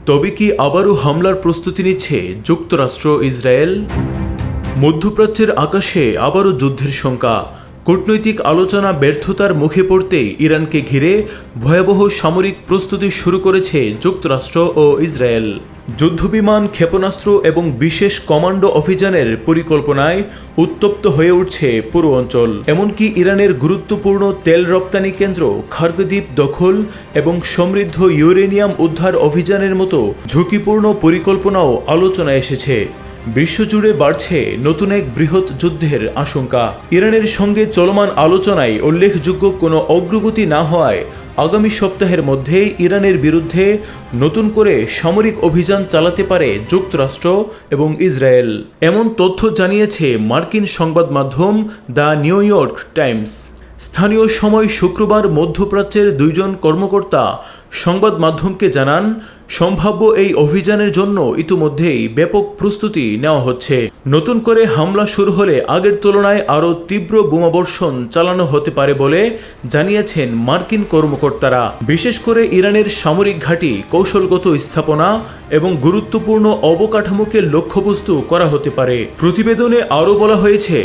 তবে কি আবারও হামলার প্রস্তুতি নিচ্ছে যুক্তরাষ্ট্র ইসরায়েল? মধ্যপ্রাচ্যের আকাশে আবারও যুদ্ধের শঙ্কা। কূটনৈতিক আলোচনা ব্যর্থতার মুখে পড়তেই ইরানকে ঘিরে ভয়াবহ সামরিক প্রস্তুতি শুরু করেছে যুক্তরাষ্ট্র ও ইসরায়েল। যুদ্ধবিমান, ক্ষেপণাস্ত্র এবং বিশেষ কমান্ডো অভিযানের পরিকল্পনায় উত্তপ্ত হয়ে উঠছে পুরো অঞ্চল। এমনকি ইরানের গুরুত্বপূর্ণ তেল রপ্তানি কেন্দ্র খার্গদ্বীপ দখল এবং সমৃদ্ধ ইউরেনিয়াম উদ্ধার অভিযানের মতো ঝুঁকিপূর্ণ পরিকল্পনাও আলোচনায় এসেছে। বিশ্বজুড়ে বাড়ছে নতুন এক বৃহৎ যুদ্ধের আশঙ্কা। ইরানের সঙ্গে চলমান আলোচনায় উল্লেখযোগ্য কোনো অগ্রগতি না হওয়ায় আগামী সপ্তাহের মধ্যেই ইরানের বিরুদ্ধে নতুন করে সামরিক অভিযান চালাতে পারে যুক্তরাষ্ট্র এবং ইসরায়েল। এমন তথ্য জানিয়েছে মার্কিন সংবাদ মাধ্যম দ্য নিউ ইয়র্ক টাইমস। স্থানীয় সময় শুক্রবার মধ্যপ্রাচ্যের দুইজন কর্মকর্তা সংবাদ মাধ্যমকে জানান, সম্ভাব্য এই অভিযানের জন্য ইতিমধ্যেই ব্যাপক প্রস্তুতি নেওয়া হচ্ছে। নতুন করে হামলা শুরু হলে আগের তুলনায় আরও তীব্র বোমাবর্ষণ চালানো হতে পারে বলে জানিয়েছেন মার্কিন কর্মকর্তারা। বিশেষ করে ইরানের সামরিক ঘাঁটি, কৌশলগত স্থাপনা এবং গুরুত্বপূর্ণ অবকাঠামোকে লক্ষ্যবস্তু করা হতে পারে। প্রতিবেদনে আরও বলা হয়েছে,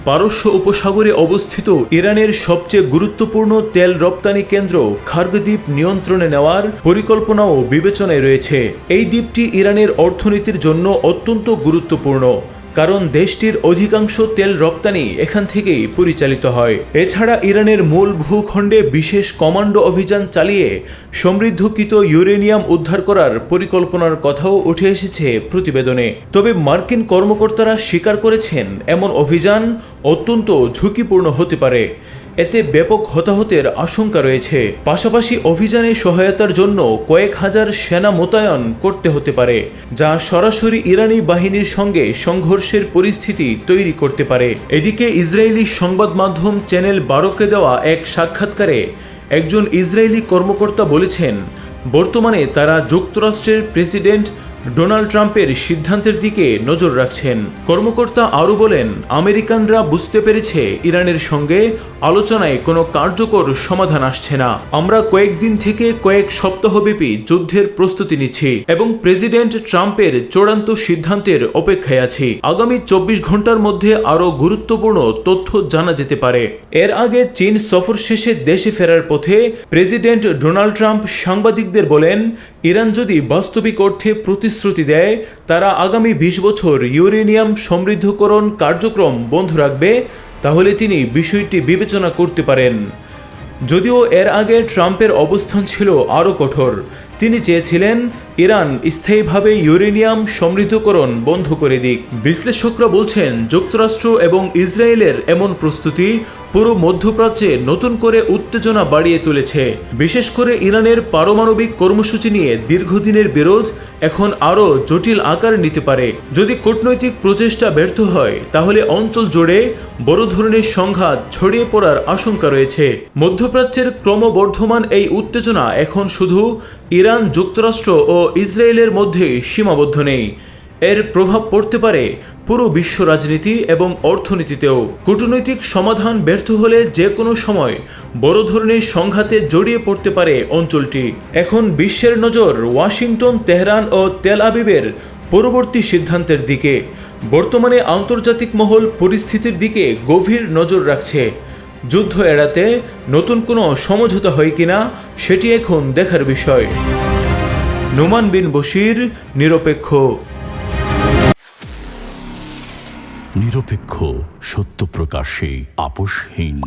পারস্য উপসাগরে অবস্থিত ইরানের সবচেয়ে গুরুত্বপূর্ণ তেল রপ্তানি কেন্দ্র খার্গদ্বীপ নিয়ন্ত্রণে নেওয়ার পরিকল্পনাও বিবেচনায় রয়েছে। এই দ্বীপটি ইরানের অর্থনীতির জন্য অত্যন্ত গুরুত্বপূর্ণ, কারণ দেশটির অধিকাংশ তেল রপ্তানি এখান থেকেই পরিচালিত হয়। এছাড়া ইরানের মূল ভূখণ্ডে বিশেষ কমান্ডো অভিযান চালিয়ে সমৃদ্ধকৃত ইউরেনিয়াম উদ্ধার করার পরিকল্পনার কথাও উঠে এসেছে প্রতিবেদনে। তবে মার্কিন কর্মকর্তারা স্বীকার করেছেন, এমন অভিযান অত্যন্ত ঝুঁকিপূর্ণ হতে পারে। এতে ব্যাপক হতাহতের আশঙ্কা রয়েছে। পাশাপাশি অভিযানে সহায়তার জন্য কয়েক হাজার সেনা মোতায়েন করতে হতে পারে, যা সরাসরি ইরানি বাহিনীর সঙ্গে সংঘর্ষের পরিস্থিতি তৈরি করতে পারে। এদিকে ইসরায়েলি সংবাদ মাধ্যম চ্যানেল 12কে দেওয়া এক সাক্ষাৎকারে একজন ইসরায়েলি কর্মকর্তা বলেছেন, বর্তমানে তারা যুক্তরাষ্ট্রের প্রেসিডেন্ট ডোনাল্ড ট্রাম্পের সিদ্ধান্তের দিকে নজর রাখছেন। কর্মকর্তা আরও বলেন, আমেরিকানরা বুঝতে পেরেছে ইরানের সঙ্গে আলোচনায় কোনো কার্যকর সমাধান আসছে না। আমরা কয়েকদিন থেকে কয়েক সপ্তাহব্যাপী যুদ্ধের প্রস্তুতি নিচ্ছি এবং প্রেসিডেন্ট ট্রাম্পের চূড়ান্ত সিদ্ধান্তের অপেক্ষায় আছি। আগামী 24 ঘন্টার মধ্যে আরও গুরুত্বপূর্ণ তথ্য জানা যেতে পারে। এর আগে চীন সফর শেষে দেশে ফেরার পথে প্রেসিডেন্ট ডোনাল্ড ট্রাম্প সাংবাদিকদের বলেন, ইরান যদি বাস্তবিক অর্থে প্রতিশ্রুতি দেয় তারা আগামী 20 বছর ইউরেনিয়াম সমৃদ্ধকরণ কার্যক্রম বন্ধ রাখবে, তাহলে তিনি বিষয়টি বিবেচনা করতে পারেন। যদিও এর আগে ট্রাম্পের অবস্থান ছিল আরও কঠোর। তিনি চেয়েছিলেন ইরান স্থায়ীভাবে ইউরেনিয়াম সমৃদ্ধকরণ বন্ধ করে দিক। বিশ্লেষকরা বলছেন, যুক্তরাষ্ট্র এবং ইসরায়েলের এমন প্রস্তুতি পুরো মধ্যপ্রাচ্যে নতুন করে উত্তেজনা বাড়িয়ে তুলেছে। বিশেষ করে ইরানের পারমাণবিক কর্মসূচি নিয়ে দীর্ঘদিনের বিরোধ এখন আরও জটিল আকার নিতে পারে। যদি কূটনৈতিক প্রচেষ্টা ব্যর্থ হয়, তাহলে অঞ্চল জুড়ে বড় ধরনের সংঘাত ছড়িয়ে পড়ার আশঙ্কা রয়েছে। মধ্যপ্রাচ্যের ক্রমবর্ধমান এই উত্তেজনা এখন শুধু ইরান, যুক্তরাষ্ট্র ও ইসরায়েলের মধ্যে সীমাবদ্ধ নেই। এর প্রভাব পড়তে পারে পুরো বিশ্ব রাজনীতি এবং অর্থনীতিতেও। কূটনৈতিক সমাধান ব্যর্থ হলে যে কোনো সময় বড় ধরনের সংঘাতে জড়িয়ে পড়তে পারে অঞ্চলটি। এখন বিশ্বের নজর ওয়াশিংটন, তেহরান ও তেল আবিবের পরবর্তী সিদ্ধান্তের দিকে। বর্তমানে আন্তর্জাতিক মহল পরিস্থিতির দিকে গভীর নজর রাখছে। যুদ্ধ এড়াতে নতুন কোনো সমঝোতা হয় কিনা সেটি এখন দেখার বিষয়। নোমান বিন বশির, নিরপেক্ষ। নিরপেক্ষ, সত্য প্রকাশে আপোষহীন।